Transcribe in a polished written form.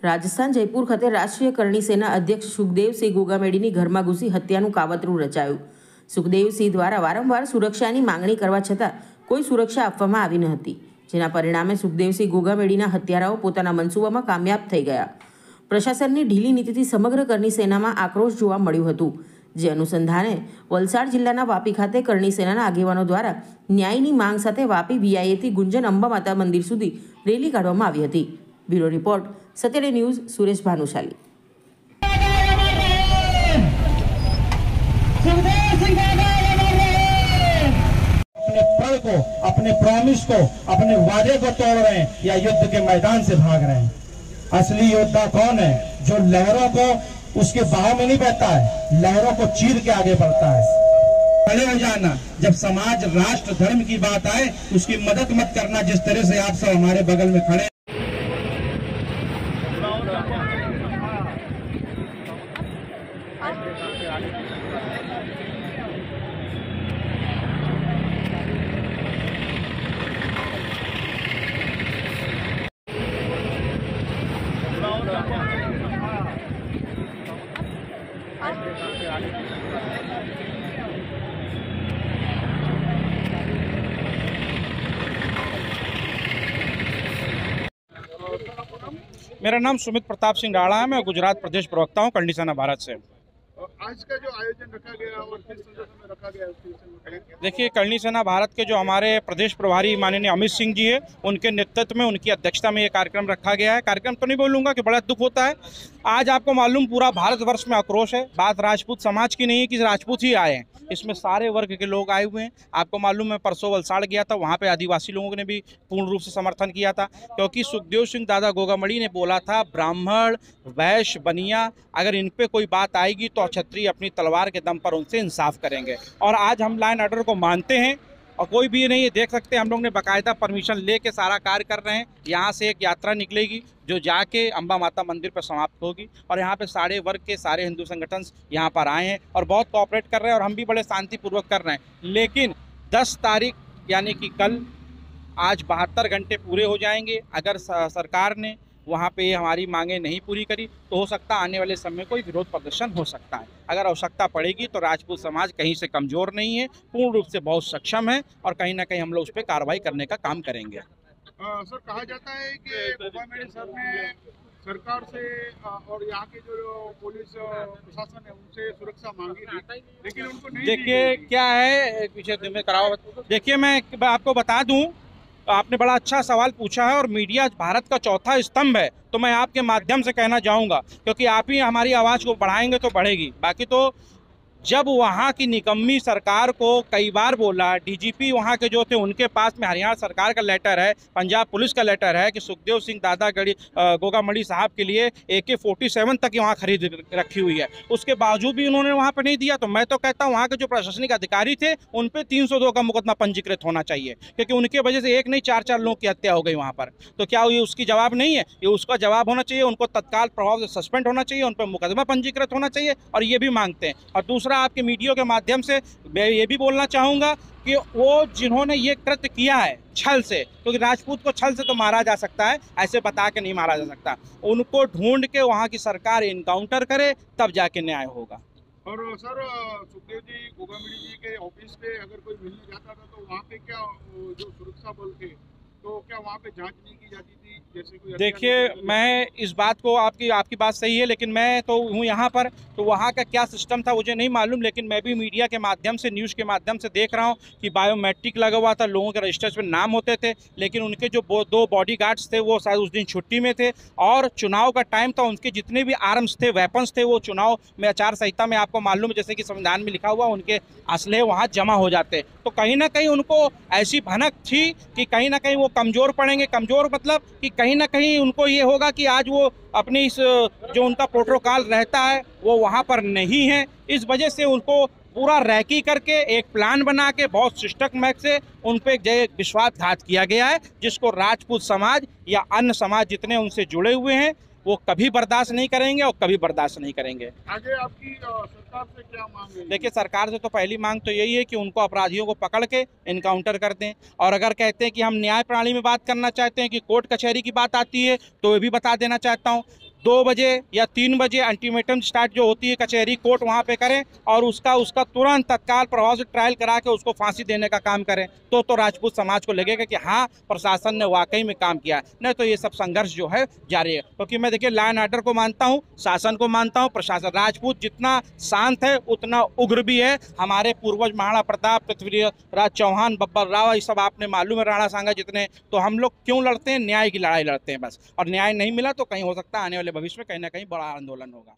રાજસ્થાન જયપુર ખાતે રાષ્ટ્રીય કરણી સેના અધ્યક્ષ સુખદેવસિંહ ગોગામેડીની ઘરમાં ઘૂસી હત્યાનું કાવતરું રચાયું। સુખદેવસિંહ દ્વારા વારંવાર સુરક્ષાની માંગણી કરવા છતાં કોઈ સુરક્ષા આપવામાં આવી ન હતી, જેના પરિણામે સુખદેવસિંહ ગોગામેડીના હત્યારાઓ પોતાના મનસૂબામાં કામયાબ થઈ ગયા। પ્રશાસનની ઢીલી નીતિથી સમગ્ર કરણી સેનામાં આક્રોશ જોવા મળ્યું હતું, જે અનુસંધાને વલસાડ જિલ્લાના વાપી ખાતે કરણી સેનાના આગેવાનો દ્વારા ન્યાયની માંગ સાથે વાપી VIAથી ગુંજન અંબા માતા મંદિર સુધી રેલી કાઢવામાં આવી હતી। Bureau report સત્યડે news, Suresh Bhanushali. अपने प्रण को, अपने प्रॉमिस को, अपने वादे को तोड़ रहे हैं या युद्ध के मैदान से भाग रहे हैं। असली योद्धा कौन है? जो लहरों को उसके बहाव में नहीं बहता है, लहरों को चीर के आगे बढ़ता है। खड़े हो जाना जब समाज, राष्ट्र, धर्म की बात आए, उसकी मदद मत करना। जिस तरह से आप सब हमारे बगल में खड़े। मेरा नाम सुमित प्रताप सिंह राणा है। मैं गुजरात प्रदेश प्रवक्ता हूँ करणी सेना भारत से। आज का जो आयोजन रखा गया और किस संदर्भ में रखा गया है? देखिए, करणी सेना भारत के जो हमारे प्रदेश प्रभारी माननीय अमित सिंह जी है, उनके नेतृत्व में, उनकी अध्यक्षता में ये कार्यक्रम रखा गया है। कार्यक्रम तो नहीं बोलूँगा कि बड़ा दुख होता है। आज आपको मालूम पूरा भारतवर्ष में आक्रोश है। बात राजपूत समाज की नहीं है कि राजपूत ही आए हैं, इसमें सारे वर्ग के लोग आए हुए हैं। आपको मालूम है, परसों वलसाड़ गया था, वहाँ पे आदिवासी लोगों ने भी पूर्ण रूप से समर्थन किया था, क्योंकि सुखदेव सिंह दादा गोगामड़ी ने बोला था, ब्राह्मण, वैश्य, बनिया, अगर इन पे कोई बात आएगी तो क्षत्रिय अपनी तलवार के दम पर उनसे इंसाफ करेंगे। और आज हम लाइन ऑर्डर को मानते हैं और कोई भी नहीं देख सकते। हम लोग ने बाकायदा परमिशन लेके सारा कार्य कर रहे हैं। यहाँ से एक यात्रा निकलेगी जो जाके अंबा माता मंदिर पर समाप्त होगी, और यहाँ पे सारे वर्ग के सारे हिंदू संगठन यहाँ पर आए हैं और बहुत कोऑपरेट कर रहे हैं, और हम भी बड़े शांतिपूर्वक कर रहे हैं। लेकिन 10 तारीख यानी कि कल, आज 72 घंटे पूरे हो जाएंगे। अगर सरकार ने वहाँ पे हमारी मांगें नहीं पूरी करी तो हो सकता है आने वाले समय में कोई विरोध प्रदर्शन हो सकता है। अगर आवश्यकता पड़ेगी तो राजपूत समाज कहीं से कमज़ोर नहीं है, पूर्ण रूप से बहुत सक्षम है, और कहीं ना कहीं हम लोग उस पर कार्रवाई करने का काम करेंगे। सर, कहा जाता है कि गोगामेडी सर ने सरकार से और यहाँ के जो पुलिस प्रशासन है उनसे सुरक्षा मांगी थी, लेकिन उनको नहीं। देखिए क्या है, पीछे में कराओ। देखिए, मैं आपको बता दूं, आपने बड़ा अच्छा सवाल पूछा है, और मीडिया भारत का चौथा स्तंभ है, तो मैं आपके माध्यम से कहना चाहूँगा, क्योंकि आप ही हमारी आवाज़ को बढ़ाएंगे तो बढ़ेगी। बाकी तो जब वहाँ की निकम्मी सरकार को कई बार बोला, DGP वहाँ के जो थे उनके पास में हरियाणा सरकार का लेटर है, पंजाब पुलिस का लेटर है कि सुखदेव सिंह दादा गोगामड़ी साहब के लिए AK-47 तक वहाँ खरीद रखी हुई है, उसके बावजूद भी उन्होंने वहाँ पर नहीं दिया। तो मैं तो कहता हूँ वहाँ के जो प्रशासनिक अधिकारी थे उन पर 302 का मुकदमा पंजीकृत होना चाहिए, क्योंकि उनके वजह से एक नहीं 4-4 लोगों की हत्या हो गई वहाँ पर। तो क्या ये उसकी जवाब नहीं है? ये उसका जवाब होना चाहिए। उनको तत्काल प्रभाव से सस्पेंड होना चाहिए, उन पर मुकदमा पंजीकृत होना चाहिए, और ये भी मांगते हैं। और दूसरा, आपके मीडिया के माध्यम से मैं ये भी बोलना चाहूँगा कि वो जिन्होंने ये कृत्य किया है छल से, क्योंकि राजपूत को छल से तो मारा जा सकता है, ऐसे बता के नहीं मारा जा सकता। उनको ढूंढ के वहाँ की सरकार इनकाउंटर करे, तब जाके न्याय होगा। और सर, सुखदेव जी गोगामेडी जी के ऑफिस पे अगर कोई मिलने जाता था तो वहाँ पे क्या जो सुरक्षा बल थे, तो क्या वहाँ पे जांच नहीं की जाती थी? जैसे कोई देखिए, मैं इस बात को, आपकी बात सही है, लेकिन मैं तो हूँ यहाँ पर, तो वहाँ का क्या सिस्टम था मुझे नहीं मालूम। लेकिन मैं भी मीडिया के माध्यम से, न्यूज़ के माध्यम से देख रहा हूँ कि बायोमेट्रिक लगा हुआ था, लोगों के रजिस्टर्स में नाम होते थे, लेकिन उनके जो 2 बॉडीगार्ड्स थे वो शायद उस दिन छुट्टी में थे, और चुनाव का टाइम था, उनके जितने भी आर्म्स थे, वेपन्स थे, वो चुनाव में आचार संहिता में आपको मालूम है, जैसे कि संविधान में लिखा हुआ, उनके असलहे वहाँ जमा हो जाते। तो कहीं ना कहीं उनको ऐसी भनक थी कि कहीं ना कहीं वो कमज़ोर पड़ेंगे। कमज़ोर मतलब कि कहीं ना कहीं उनको ये होगा कि आज वो अपनी इस जो उनका प्रोटोकॉल रहता है वो वहाँ पर नहीं है। इस वजह से उनको पूरा रैकी करके एक प्लान बना के बहुत सिस्टमैटिक से उन पर विश्वासघात किया गया है, जिसको राजपूत समाज या अन्य समाज जितने उनसे जुड़े हुए हैं वो कभी बर्दाश्त नहीं करेंगे और कभी बर्दाश्त नहीं करेंगे। आगे आपकी सरकार से क्या मांग है? देखिए, सरकार से तो पहली मांग तो यही है कि उनको अपराधियों को पकड़ के इनकाउंटर कर दें, और अगर कहते हैं कि हम न्याय प्रणाली में बात करना चाहते हैं कि कोर्ट कचहरी की बात आती है तो ये भी बता देना चाहता हूँ। 2 बजे या 3 बजे अल्टीमेटम स्टार्ट जो होती है कचहरी कोर्ट वहाँ पे करें और उसका तुरंत तत्काल प्रभाव से ट्रायल करा के उसको फांसी देने का काम करें, तो राजपूत समाज को लगेगा कि हाँ प्रशासन ने वाकई में काम किया। नहीं तो ये सब संघर्ष जो है जारी है, क्योंकि मैं देखिए लॉ एंड ऑर्डर को मानता हूँ, शासन को मानता हूँ, प्रशासन। राजपूत जितना शांत है उतना उग्र भी है। हमारे पूर्वज महाराणा प्रताप, पृथ्वीराज चौहान, बब्बर राव, ये सब आपने मालूम है, राणा सांगा जितने। तो हम लोग क्यों लड़ते हैं? न्याय की लड़ाई लड़ते हैं बस। और न्याय नहीं मिला तो कहीं हो सकता है आने वाले भविष्य में कहीं ना कहीं बड़ा आंदोलन होगा।